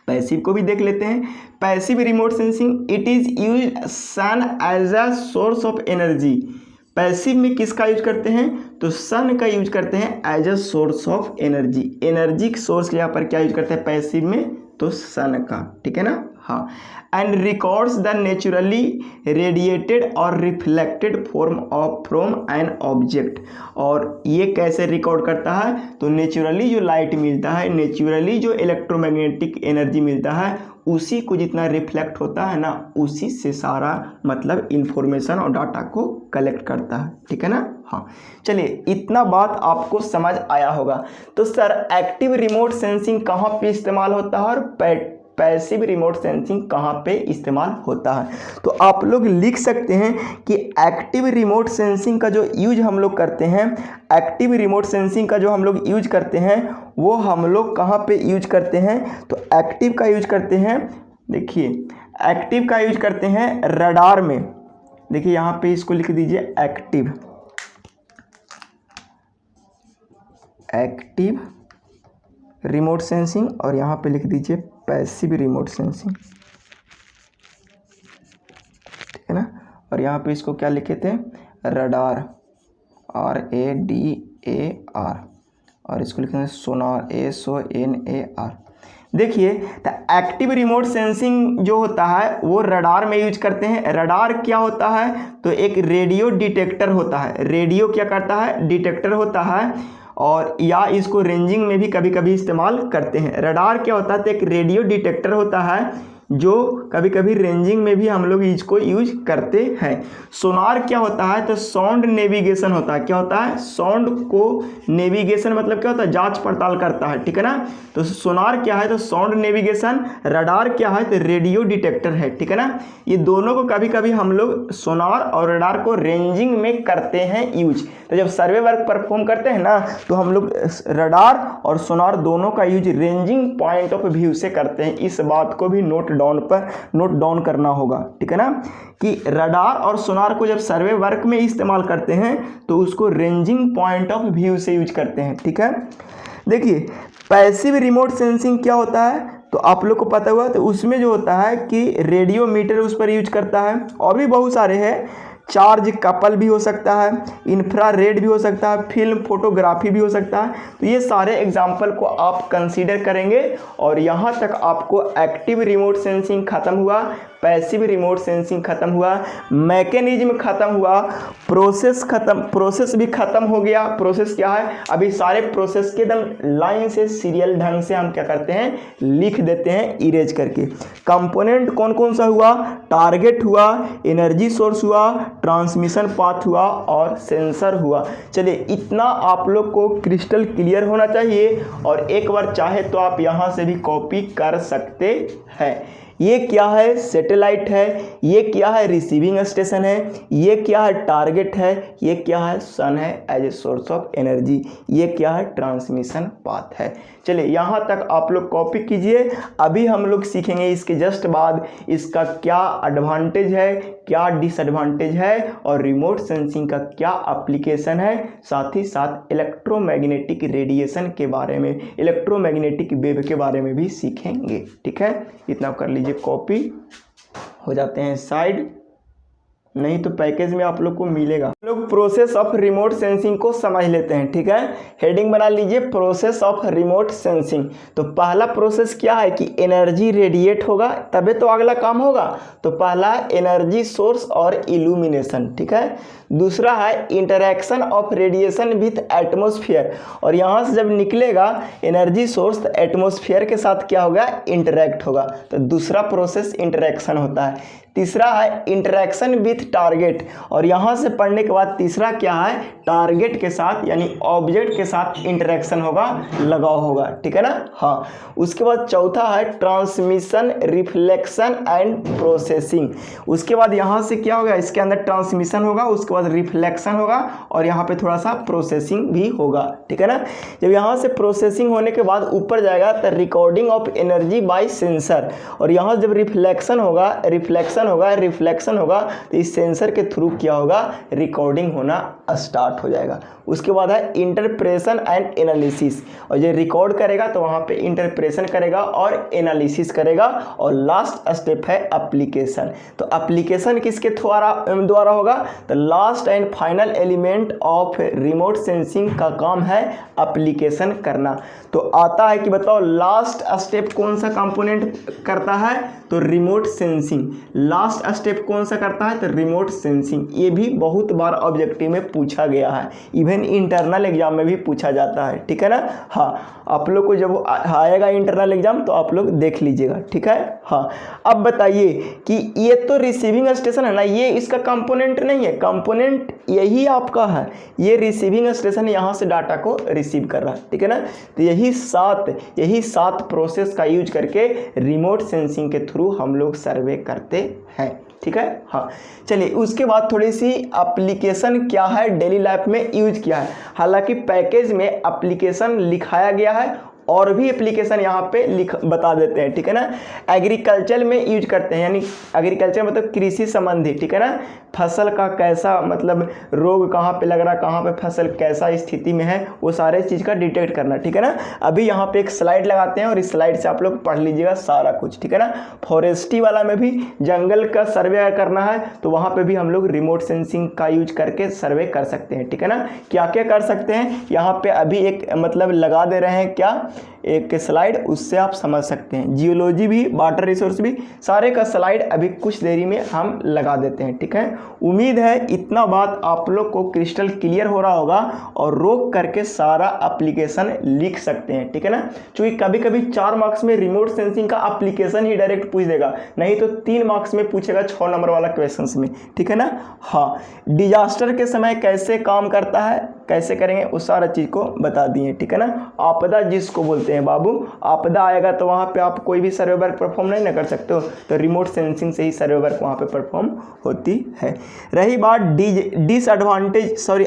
पैसिव को भी देख लेते हैं। Passive remote sensing it is use sun as a source of energy. Passive में किसका यूज करते हैं, तो सन का यूज करते हैं as a source of energy. Energy source यहाँ पर क्या यूज करते हैं पैसिव में, तो सन का, ठीक है ना। हाँ, and records the naturally radiated और reflected form of from an object. और ये कैसे रिकॉर्ड करता है, तो नेचुरली जो लाइट मिलता है, नेचुरली जो इलेक्ट्रोमैग्नेटिक एनर्जी मिलता है, उसी को जितना रिफ्लेक्ट होता है ना, उसी से सारा मतलब इंफॉर्मेशन और डाटा को कलेक्ट करता है, ठीक है ना। हाँ, चलिए, इतना बात आपको समझ आया होगा। तो सर, एक्टिव रिमोट सेंसिंग कहाँ पे इस्तेमाल होता है और पैसिव रिमोट सेंसिंग कहाँ पे इस्तेमाल होता है, तो आप लोग लिख सकते हैं कि एक्टिव रिमोट सेंसिंग का जो यूज हम लोग करते हैं, एक्टिव रिमोट सेंसिंग का जो हम लोग यूज करते हैं वो हम लोग कहाँ पे यूज करते हैं, तो एक्टिव का यूज करते हैं, देखिए एक्टिव का यूज करते हैं रडार में। देखिए यहाँ पे इसको लिख दीजिए एक्टिव, एक्टिव रिमोट सेंसिंग और यहाँ पे लिख दीजिए पैसिव रिमोट सेंसिंग, ठीक है ना। और यहाँ पे इसको क्या लिखे थे, रडार, RADAR, और इसको लिखेंगे सोनार, SONAR। देखिए तो एक्टिव रिमोट सेंसिंग जो होता है वो रडार में यूज करते हैं। रडार क्या होता है, तो एक रेडियो डिटेक्टर होता है। रेडियो क्या करता है, डिटेक्टर होता है, और या इसको रेंजिंग में भी कभी कभी इस्तेमाल करते हैं। रडार क्या होता है, तो एक रेडियो डिटेक्टर होता है जो कभी कभी रेंजिंग में भी हम लोग इसको यूज करते हैं। सोनार क्या होता है, तो साउंड नेविगेशन होता है। क्या होता है, साउंड को नेविगेशन मतलब क्या होता है, जांच पड़ताल करता है, ठीक है ना। तो सोनार क्या है, तो साउंड नेविगेशन। रडार क्या है, तो रेडियो डिटेक्टर है, ठीक है ना। ये दोनों को कभी कभी हम लोग सोनार और रडार को रेंजिंग में करते हैं यूज। तो जब सर्वे वर्क परफॉर्म करते हैं ना, तो हम लोग रडार और सोनार दोनों का use ranging point of view से करते हैं। इस बात को भी नोट डाउन करना होगा, ठीक है ना, कि रडार और सोनार को जब सर्वे वर्क में इस्तेमाल करते हैं तो उसको रेंजिंग पॉइंट ऑफ व्यू से यूज करते हैं, ठीक है। देखिए पैसिव रिमोट सेंसिंग क्या होता है, तो आप लोग को पता हुआ, तो उसमें जो होता है कि रेडियो मीटर उस पर यूज करता है, और भी बहुत सारे हैं। चार्ज कपल भी हो सकता है, इंफ्रारेड भी हो सकता है, फिल्म फोटोग्राफी भी हो सकता है। तो ये सारे एग्जाम्पल को आप कंसीडर करेंगे। और यहाँ तक आपको एक्टिव रिमोट सेंसिंग खत्म हुआ, पैसिव रिमोट सेंसिंग खत्म हुआ, मैकेनिज्म खत्म हुआ, प्रोसेस भी खत्म हो गया। प्रोसेस क्या है, अभी सारे प्रोसेस के एकदम लाइन से सीरियल ढंग से हम क्या करते हैं, लिख देते हैं इरेज करके। कंपोनेंट कौन कौन सा हुआ, टारगेट हुआ, एनर्जी सोर्स हुआ, ट्रांसमिशन पाथ हुआ और सेंसर हुआ। चलिए इतना आप लोग को क्रिस्टल क्लियर होना चाहिए, और एक बार चाहे तो आप यहाँ से भी कॉपी कर सकते हैं। ये क्या है, सैटेलाइट है, ये क्या है, रिसीविंग स्टेशन है, ये क्या है, टारगेट है, ये क्या है, सन है as a source of energy, ये क्या है, ट्रांसमिशन पाथ है। चलिए यहाँ तक आप लोग कॉपी कीजिए। अभी हम लोग सीखेंगे इसके जस्ट बाद इसका क्या एडवांटेज है, क्या डिसएडवांटेज है, और रिमोट सेंसिंग का क्या एप्लीकेशन है। साथ ही साथ इलेक्ट्रोमैग्नेटिक रेडिएशन के बारे में, इलेक्ट्रोमैग्नेटिक वेव के बारे में भी सीखेंगे, ठीक है। इतना कर लीजिए कॉपी, हो जाते हैं साइड, नहीं तो पैकेज में आप लोग को मिलेगा। हम लोग प्रोसेस ऑफ रिमोट सेंसिंग को समझ लेते हैं, ठीक है। हेडिंग बना लीजिए प्रोसेस ऑफ रिमोट सेंसिंग। तो पहला प्रोसेस क्या है कि एनर्जी रेडिएट होगा तबे तो अगला काम होगा। तो पहला एनर्जी सोर्स और इल्यूमिनेशन, ठीक है। दूसरा है interaction of radiation with atmosphere, और यहाँ से जब निकलेगा एनर्जी सोर्स तो एटमॉस्फेयर के साथ क्या होगा, इंटरैक्ट होगा। तो दूसरा प्रोसेस इंटरैक्शन होता है। तीसरा है इंटरैक्शन विथ टारगेट, और यहाँ से पढ़ने के बाद तीसरा क्या है, टारगेट के साथ यानी ऑब्जेक्ट के साथ इंटरैक्शन होगा, लगाव होगा, ठीक है ना। हाँ, उसके बाद चौथा है ट्रांसमिशन, रिफ्लेक्शन एंड प्रोसेसिंग। उसके बाद यहाँ से क्या होगा, इसके अंदर ट्रांसमिशन होगा, उसके बाद रिफ्लेक्शन होगा, और यहाँ पे थोड़ा सा प्रोसेसिंग भी होगा, ठीक है ना। जब यहाँ से प्रोसेसिंग होने के बाद ऊपर जाएगा तो recording of energy by sensor, और यहाँ जब रिफ्लेक्शन होगा रिफ्लेक्शन होगा तो इस सेंसर के थ्रू क्या होगा, रिकॉर्डिंग होना स्टार्ट हो जाएगा। उसके बाद है इंटरप्रेशन एंड एनालिसिस, और जो रिकॉर्ड करेगा तो वहाँ पे इंटरप्रेशन करेगा और एनालिसिस करेगा, और लास्ट स्टेप है एप्लीकेशन। तो एप्लीकेशन किसके द्वारा होगा, तो last and final element of remote sensing का काम है एप्लीकेशन करना। तो आता है कि बताओ लास्ट स्टेप कौन सा कंपोनेंट करता है, तो रिमोट सेंसिंग। लास्ट स्टेप कौन सा करता है, तो रिमोट सेंसिंग। ये भी बहुत बार ऑब्जेक्टिव में पूछा गया है, इवन इंटरनल एग्जाम में भी पूछा जाता है, ठीक है ना। हाँ, आप लोग को जब आएगा इंटरनल एग्जाम तो आप लोग देख लीजिएगा, ठीक है। हाँ, अब बताइए कि ये तो रिसीविंग स्टेशन है ना, ये इसका कंपोनेंट नहीं है, कंपोनेंट यही आपका है, ये रिसीविंग स्टेशन यहाँ से डाटा को रिसीव कर रहा है, ठीक है ना। तो यही सात प्रोसेस का यूज करके रिमोट सेंसिंग के थ्रू हम लोग सर्वे करते हैं, ठीक है। हाँ, चलिए उसके बाद थोड़ी सी एप्लीकेशन क्या है डेली लाइफ में यूज किया है। हालांकि पैकेज में एप्लीकेशन लिखाया गया है और भी एप्लीकेशन यहाँ पे बता देते हैं, ठीक है ना। एग्रीकल्चर में यूज करते हैं, यानी एग्रीकल्चर मतलब कृषि संबंधी, ठीक है ना। फसल का कैसा मतलब रोग कहाँ पे लग रहा, कहाँ पे फसल कैसा स्थिति में है, वो सारे चीज़ का डिटेक्ट करना, ठीक है ना। अभी यहाँ पे एक स्लाइड लगाते हैं और इस स्लाइड से आप लोग पढ़ लीजिएगा सारा कुछ, ठीक है ना। फॉरेस्ट्री वाला में भी जंगल का सर्वे करना है तो वहाँ पे भी हम लोग रिमोट सेंसिंग का यूज करके सर्वे कर सकते हैं, ठीक है ना। क्या क्या कर सकते हैं यहाँ पे अभी एक मतलब लगा दे रहे हैं, क्या एक स्लाइड, उससे आप समझ सकते हैं। जियोलॉजी भी, वाटर रिसोर्स भी, सारे का स्लाइड अभी कुछ देरी में हम लगा देते हैं, ठीक है। उम्मीद है इतना बात आप लोग को क्रिस्टल क्लियर हो रहा होगा और रोक करके सारा एप्लीकेशन लिख सकते हैं, ठीक है ना। क्योंकि कभी कभी 4 मार्क्स में रिमोट सेंसिंग का एप्लीकेशन ही डायरेक्ट पूछ देगा, नहीं तो 3 मार्क्स में पूछेगा 6 नंबर वाला क्वेश्चन में, ठीक है ना। हाँ, डिजास्टर के समय कैसे काम करता है, कैसे करेंगे, उस सारा चीज़ को बता दिए, ठीक है ना। आपदा जिसको बोलते हैं बाबू, आपदा आएगा तो वहाँ पे आप कोई भी सर्वे वर्क परफॉर्म नहीं ना कर सकते हो, तो रिमोट सेंसिंग से ही सर्वे वर्क वहाँ पे परफॉर्म होती है। रही बात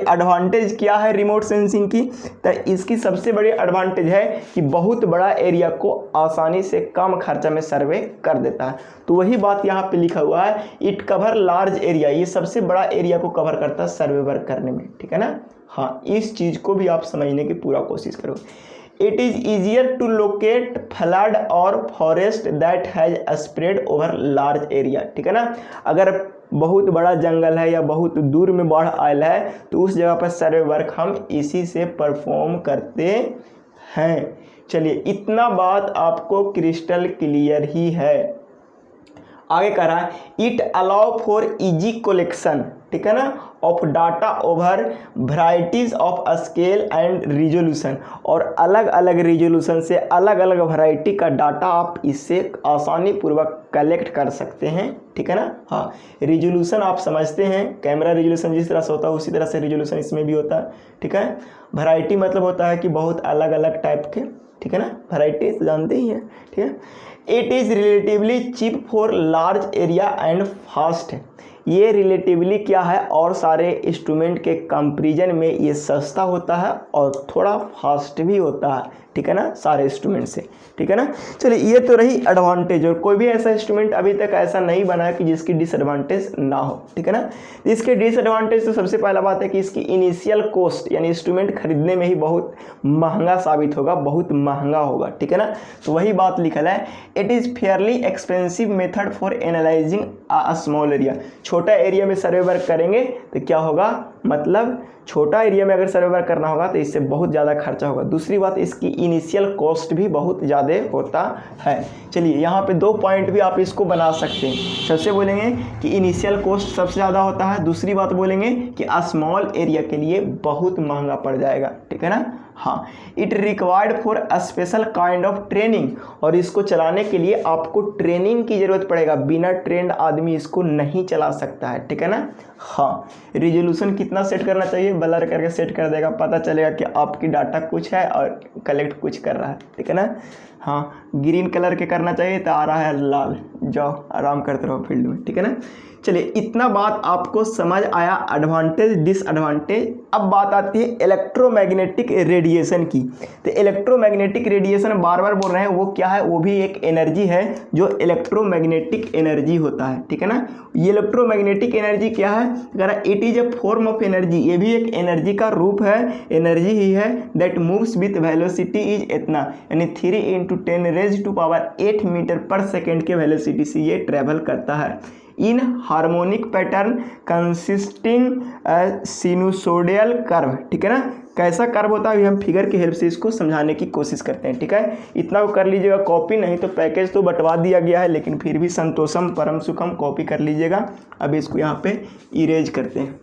एडवांटेज क्या है रिमोट सेंसिंग की, तो इसकी सबसे बड़ी एडवांटेज है कि बहुत बड़ा एरिया को आसानी से कम खर्चा में सर्वे कर देता है। तो वही बात यहाँ पे लिखा हुआ है, इट कवर लार्ज एरिया, ये सबसे बड़ा एरिया को कवर करता है सर्वे वर्क करने में, ठीक है ना। हाँ, इस चीज़ को भी आप समझने की पूरा कोशिश करो। It is easier to locate flood और forest that has spread over large area, ठीक है ना। अगर बहुत बड़ा जंगल है या बहुत दूर में बाढ़ आयल है तो उस जगह पर सर्वे वर्क हम इसी से परफॉर्म करते हैं। चलिए, इतना बात आपको क्रिस्टल क्लियर ही है। आगे कह रहा है it allow for easy collection, ठीक है ना, of data over varieties of scale and resolution, और अलग अलग रिजोल्यूशन से अलग अलग वैरायटी का डाटा आप इससे आसानी पूर्वक कलेक्ट कर सकते हैं, ठीक है ना। हाँ, रिजोल्यूशन आप समझते हैं, कैमरा रिजोल्यूशन जिस तरह से होता है उसी तरह से रिजोल्यूशन इसमें भी होता है, ठीक है। वैरायटी मतलब होता है कि बहुत अलग अलग टाइप के, ठीक है ना, वैरायटी जानते ही हैं, ठीक है। It is relatively cheap for large area and fast, ये रिलेटिवली क्या है और सारे इंस्ट्रूमेंट के कंपैरिजन में ये सस्ता होता है और थोड़ा फास्ट भी होता है, ठीक है ना, सारे इंस्ट्रूमेंट से, ठीक है ना। चलिए, ये तो रही एडवांटेज, और कोई भी ऐसा इंस्ट्रूमेंट अभी तक ऐसा नहीं बना है कि जिसकी डिसएडवांटेज ना हो, ठीक है ना। इसके डिसएडवांटेज तो सबसे पहला बात है कि इसकी इनिशियल कॉस्ट, यानी इंस्ट्रूमेंट खरीदने में ही बहुत महंगा साबित होगा, बहुत महंगा होगा, ठीक है ना। तो वही बात लिखल है, it is Fairlie expensive method for analysing a small area. छोटा एरिया में सर्वे वर्क करेंगे तो क्या होगा, मतलब छोटा एरिया में अगर सर्वे वर्क करना होगा तो इससे बहुत ज़्यादा खर्चा होगा। दूसरी बात, इसकी इनिशियल कॉस्ट भी बहुत ज़्यादा होता है। चलिए, यहाँ पे 2 पॉइंट भी आप इसको बना सकते हैं। सबसे बोलेंगे कि इनिशियल कॉस्ट सबसे ज़्यादा होता है, दूसरी बात बोलेंगे कि स्मॉल एरिया के लिए बहुत महंगा पड़ जाएगा, ठीक है ना। हाँ, it required for a special kind of training, और इसको चलाने के लिए आपको ट्रेनिंग की ज़रूरत पड़ेगा, बिना ट्रेंड आदमी इसको नहीं चला सकता है, ठीक है ना। हाँ, रिजोल्यूशन कितना सेट करना चाहिए, ब्लर करके सेट कर देगा, पता चलेगा कि आपकी डाटा कुछ है और कलेक्ट कुछ कर रहा है, ठीक है ना। हाँ, ग्रीन कलर के करना चाहिए तो आ रहा है लाल, जाओ आराम करते रहो फील्ड में, ठीक है ना। चलिए, इतना बात आपको समझ आया, एडवांटेज डिसएडवांटेज। अब बात आती है इलेक्ट्रोमैग्नेटिक रेडिएशन की। तो इलेक्ट्रोमैग्नेटिक रेडिएशन बार बार बोल रहे हैं, वो क्या है, वो भी एक एनर्जी है जो इलेक्ट्रोमैग्नेटिक एनर्जी होता है, ठीक है ना। ये इलेक्ट्रोमैग्नेटिक एनर्जी क्या है, अगर it is a form of energy, ये भी एक एनर्जी का रूप है, एनर्जी ही है, that moves with velocity is इतना, यानी 3 × 10⁸ मीटर पर सेकेंड के वेलोसिटी से ये ट्रेवल करता है। इन हार्मोनिक पैटर्न कंसिस्टिंग सिनुसोडियल कर्व, ठीक है ना। कैसा कर्व होता है, हम फिगर की हेल्प से इसको समझाने की कोशिश करते हैं, ठीक है। इतना को कर लीजिएगा कॉपी, नहीं तो पैकेज तो बंटवा दिया गया है, लेकिन फिर भी संतोषम परम सुखम कॉपी कर लीजिएगा। अब इसको यहाँ पे इरेज करते हैं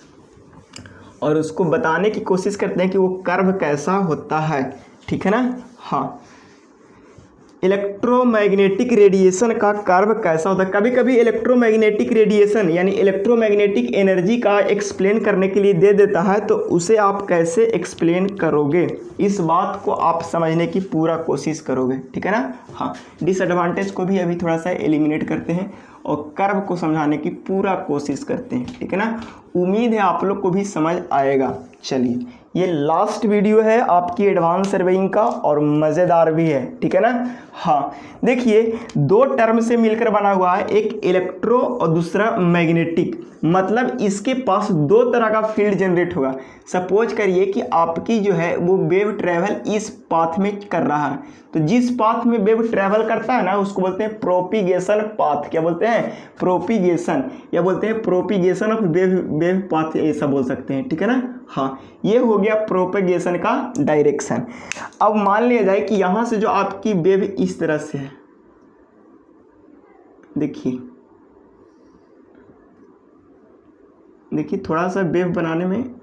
और उसको बताने की कोशिश करते हैं कि वो कर्व कैसा होता है, ठीक है ना। हाँ, इलेक्ट्रोमैग्नेटिक रेडिएशन का कर्व कैसा होता है। कभी कभी इलेक्ट्रोमैग्नेटिक रेडिएशन यानी इलेक्ट्रोमैग्नेटिक एनर्जी का एक्सप्लेन करने के लिए दे देता है, तो उसे आप कैसे एक्सप्लेन करोगे, इस बात को आप समझने की पूरा कोशिश करोगे, ठीक है ना। हाँ, डिसएडवांटेज को भी अभी थोड़ा सा एलिमिनेट करते हैं और कर्व को समझाने की पूरा कोशिश करते हैं, ठीक है ना। उम्मीद है आप लोग को भी समझ आएगा। चलिए, ये लास्ट वीडियो है आपकी एडवांस सर्वेइंग का और मज़ेदार भी है, ठीक है ना। हाँ, देखिए 2 टर्म से मिलकर बना हुआ है, एक इलेक्ट्रो और दूसरा मैग्नेटिक। मतलब इसके पास 2 तरह का फील्ड जनरेट होगा। सपोज करिए कि आपकी जो है वो वेव ट्रैवल इस पाथ में कर रहा है, तो जिस पाथ में वेव ट्रैवल करता है ना उसको बोलते हैं प्रोपिगेशन पाथ। क्या बोलते हैं? प्रोपिगेशन, या बोलते हैं प्रोपिगेशन ऑफ वेव पाथ, ऐसा बोल सकते हैं, ठीक है ना। हाँ, ये हो गया प्रोपेगेशन का डायरेक्शन। अब मान लिया जाए कि यहाँ से जो आपकी वेव इस तरह से है, देखिए थोड़ा सा वेव बनाने में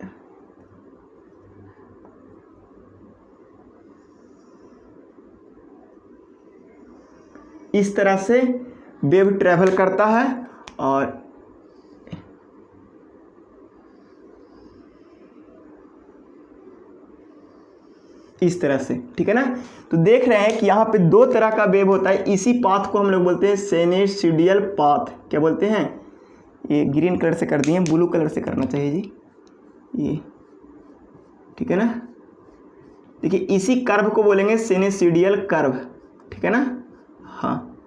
इस तरह से वेव ट्रैवल करता है और इस तरह से, ठीक है ना। तो देख रहे हैं कि यहाँ पे 2 तरह का वेव होता है। इसी पाथ को हम लोग बोलते हैं साइनसॉइडल पाथ। क्या बोलते हैं? ये ग्रीन कलर से कर दिए, ब्लू कलर से करना चाहिए जी, ये ठीक है ना। देखिए इसी कर्व को बोलेंगे साइनसॉइडल कर्व, ठीक है ना। हाँ,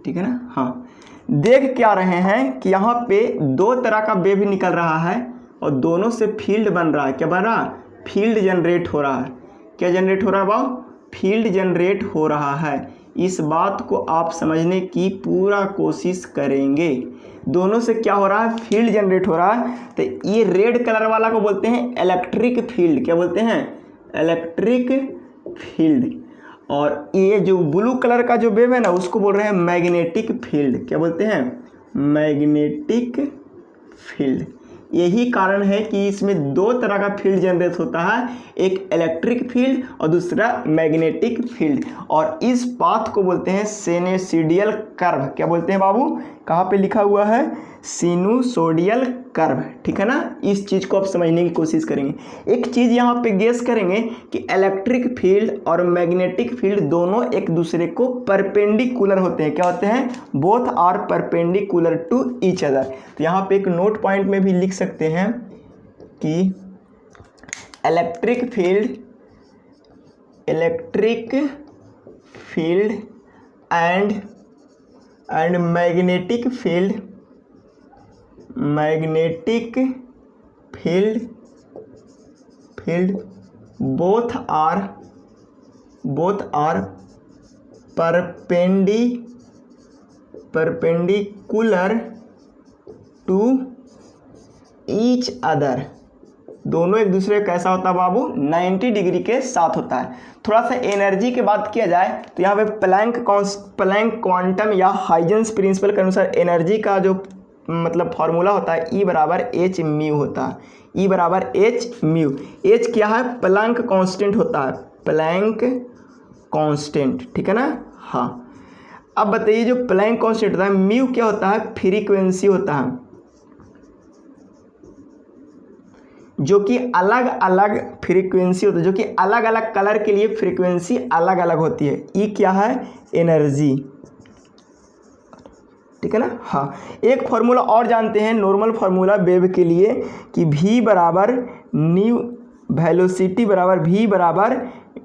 ठीक है ना। हाँ, देख क्या रहे हैं कि यहाँ पे 2 तरह का वेव निकल रहा है और दोनों से फील्ड बन रहा है। क्या बन रहा है? फील्ड जनरेट हो रहा है। क्या जनरेट हो रहा है बाबू? फील्ड जनरेट हो रहा है। इस बात को आप समझने की पूरा कोशिश करेंगे। दोनों से क्या हो रहा है? फील्ड जनरेट हो रहा है। तो ये रेड कलर वाला को बोलते हैं इलेक्ट्रिक फील्ड। क्या बोलते हैं? Electric field. और ये जो ब्लू कलर का जो वेव है ना उसको बोल रहे हैं मैग्नेटिक फील्ड। क्या बोलते हैं? Magnetic field. यही कारण है कि इसमें 2 तरह का फील्ड जनरेट होता है, एक इलेक्ट्रिक फील्ड और दूसरा मैग्नेटिक फील्ड। और इस पाथ को बोलते हैं साइनसॉइडल कर्व। क्या बोलते हैं बाबू? कहाँ पे लिखा हुआ है? साइनसॉइडल कर्व, ठीक है ना। इस चीज़ को आप समझने की कोशिश करेंगे। एक चीज़ यहाँ पे गेस करेंगे कि इलेक्ट्रिक फील्ड और मैग्नेटिक फील्ड दोनों एक दूसरे को परपेंडिकुलर होते हैं। क्या होते हैं? Both are perpendicular to each other. तो यहाँ पे एक नोट पॉइंट में भी लिख सकते हैं कि electric field and magnetic field both are perpendicular to each other। दोनों एक दूसरे का कैसा होता है बाबू? 90 डिग्री के साथ होता है। थोड़ा सा एनर्जी की बात किया जाए तो यहाँ पे प्लैंक क्वांटम या हाइजेंस प्रिंसिपल के अनुसार एनर्जी का जो मतलब फॉर्मूला होता है E बराबर h म्यू होता है। E बराबर h म्यू। h क्या है? प्लैंक कांस्टेंट होता है, प्लैंक कांस्टेंट, ठीक है ना। हाँ, अब बताइए जो प्लैंक कांस्टेंट होता है म्यू क्या होता है? फ्रीक्वेंसी होता है, जो कि अलग अलग फ्रीक्वेंसी होती है, जो कि अलग अलग कलर के लिए फ्रीक्वेंसी अलग अलग होती है। ई क्या है? एनर्जी, ठीक है ना। हाँ, एक फार्मूला और जानते हैं नॉर्मल फार्मूला वेव के लिए कि v बराबर न्यू, वेलोसिटी बराबर v बराबर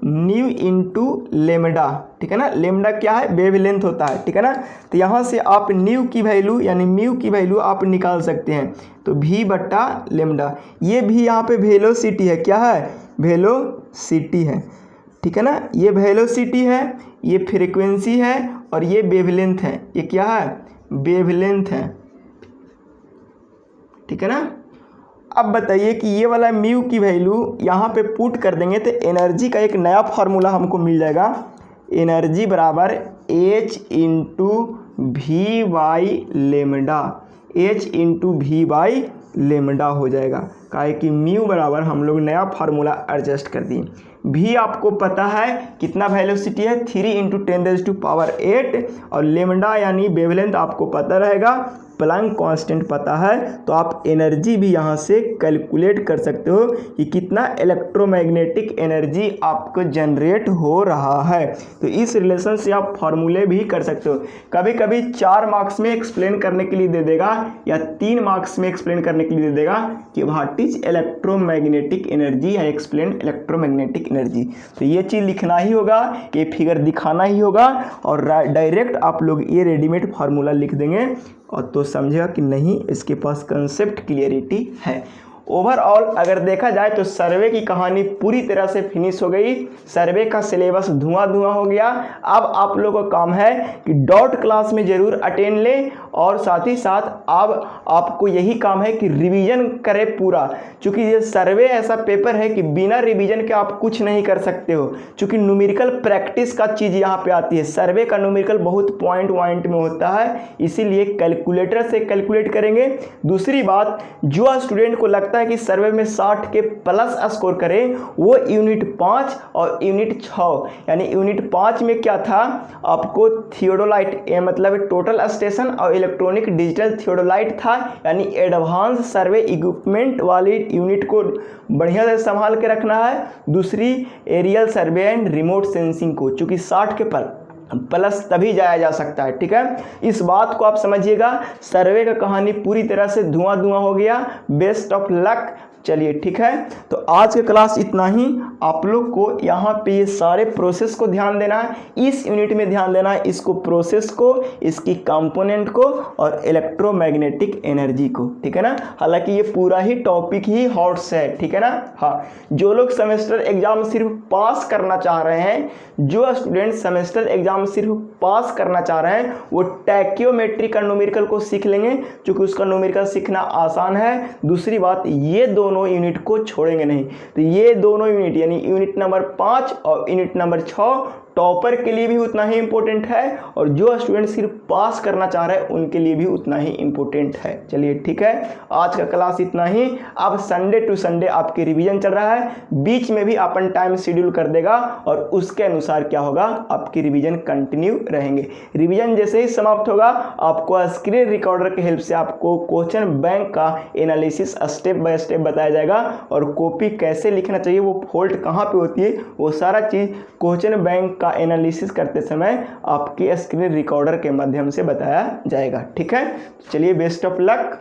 न्यू इंटू लेमडा, ठीक है ना। लेमडा क्या है? वेव लेंथ होता है, ठीक है ना। तो यहाँ से आप न्यू की वैल्यू यानी म्यू की वैल्यू आप निकाल सकते हैं। तो v बट्टा लेमडा, ये भी यहाँ पे वेलोसिटी है। क्या है? वेलोसिटी है, ठीक है ना। ये वेलोसिटी है, ये फ्रीक्वेंसी है और ये वेवलेंथ है। ये क्या है? वेवलेंथ है, ठीक है ना। अब बताइए कि ये वाला म्यू की वैल्यू यहाँ पे पुट कर देंगे तो एनर्जी का एक नया फार्मूला हमको मिल जाएगा। एनर्जी बराबर h into v by lambda, h into v by lambda हो जाएगा। काहे कि म्यू बराबर हम लोग नया फार्मूला एडजस्ट कर दिए। भी आपको पता है कितना वेलोसिटी है? 3 × 10⁸ और लेमडा यानी वेवलेंथ आपको पता रहेगा प्लैंक कांस्टेंट पता है तो आप एनर्जी भी यहाँ से कैलकुलेट कर सकते हो कि कितना इलेक्ट्रोमैग्नेटिक एनर्जी आपको जनरेट हो रहा है। तो इस रिलेशन से आप फार्मूले भी कर सकते हो। कभी कभी 4 मार्क्स में एक्सप्लेन करने के लिए दे देगा या 3 मार्क्स में एक्सप्लेन करने के लिए दे देगा कि व्हाट इज इलेक्ट्रोमैग्नेटिक एनर्जी या एक्सप्लेन इलेक्ट्रोमैग्नेटिक एनर्जी। तो ये चीज़ लिखना ही होगा, ये फिगर दिखाना ही होगा और डायरेक्ट आप लोग ये रेडीमेड फार्मूला लिख देंगे और तो समझेगा कि नहीं इसके पास कंसेप्ट क्लियरिटी है। ओवरऑल अगर देखा जाए तो सर्वे की कहानी पूरी तरह से फिनिश हो गई। सर्वे का सिलेबस धुआं धुआं हो गया। अब आप लोगों का काम है कि डॉट क्लास में ज़रूर अटेंड लें और साथ ही साथ अब आपको यही काम है कि रिवीजन करें पूरा, क्योंकि ये सर्वे ऐसा पेपर है कि बिना रिवीजन के आप कुछ नहीं कर सकते हो, क्योंकि न्यूमेरिकल प्रैक्टिस का चीज़ यहाँ पे आती है। सर्वे का न्यूमेरिकल बहुत पॉइंट में होता है, इसीलिए कैलकुलेटर से कैलकुलेट करेंगे। दूसरी बात, जो स्टूडेंट को लगता है कि सर्वे में 60 के प्लस स्कोर करें वो यूनिट 5 और यूनिट 6, यानी यूनिट 5 में क्या था आपको थियोडोलाइट मतलब टोटल स्टेशन और इलेक्ट्रॉनिक डिजिटल थियोडोलाइट था, यानी एडवांस सर्वे इक्विपमेंट वाली यूनिट को बढ़िया से संभाल के रखना है। दूसरी aerial survey and remote sensing को, चूंकि 60 के प्लस तभी जाया जा सकता है। ठीक है, इस बात को आप समझिएगा। सर्वे का कहानी पूरी तरह से धुआं धुआं हो गया। Best of luck. चलिए ठीक है, तो आज का क्लास इतना ही। आप लोग को यहाँ पे ये सारे प्रोसेस को ध्यान देना है, इस यूनिट में ध्यान देना है, इसको प्रोसेस को, इसकी कंपोनेंट को और इलेक्ट्रोमैग्नेटिक एनर्जी को। ठीक है ना, हालांकि ये पूरा ही टॉपिक ही हॉट्स है। ठीक है ना। हाँ, जो लोग सेमेस्टर एग्जाम सिर्फ पास करना चाह रहे हैं, जो स्टूडेंट सेमेस्टर एग्जाम सिर्फ पास करना चाह रहे हैं वो टैक्योमेट्री का न्यूमेरिकल को सीख लेंगे, क्योंकि उसका न्यूमेरिकल सीखना आसान है। दूसरी बात, ये दोनों यूनिट को छोड़ेंगे नहीं। तो ये दोनों यूनिट यानी यूनिट नंबर 5 और यूनिट नंबर 6 टॉपर के लिए भी उतना ही इंपॉर्टेंट है और जो स्टूडेंट सिर्फ पास करना चाह रहे हैं उनके लिए भी उतना ही इंपॉर्टेंट है। चलिए ठीक है, आज का क्लास इतना ही। अब संडे टू संडे आपके रिवीजन चल रहा है, बीच में भी अपन टाइम शेड्यूल कर देगा और उसके अनुसार क्या होगा आपकी रिवीजन कंटिन्यू रहेंगे। रिवीजन जैसे ही समाप्त होगा आपको स्क्रीन रिकॉर्डर के हेल्प से आपको क्वेश्चन बैंक का एनालिसिस स्टेप बाय स्टेप बताया जाएगा और कॉपी कैसे लिखना चाहिए, वो फॉल्ट कहाँ पे होती है, वो सारा चीज़ क्वेश्चन बैंक का एनालिसिस करते समय आपके स्क्रीन रिकॉर्डर के माध्यम से बताया जाएगा। ठीक है, चलिए बेस्ट ऑफ लक।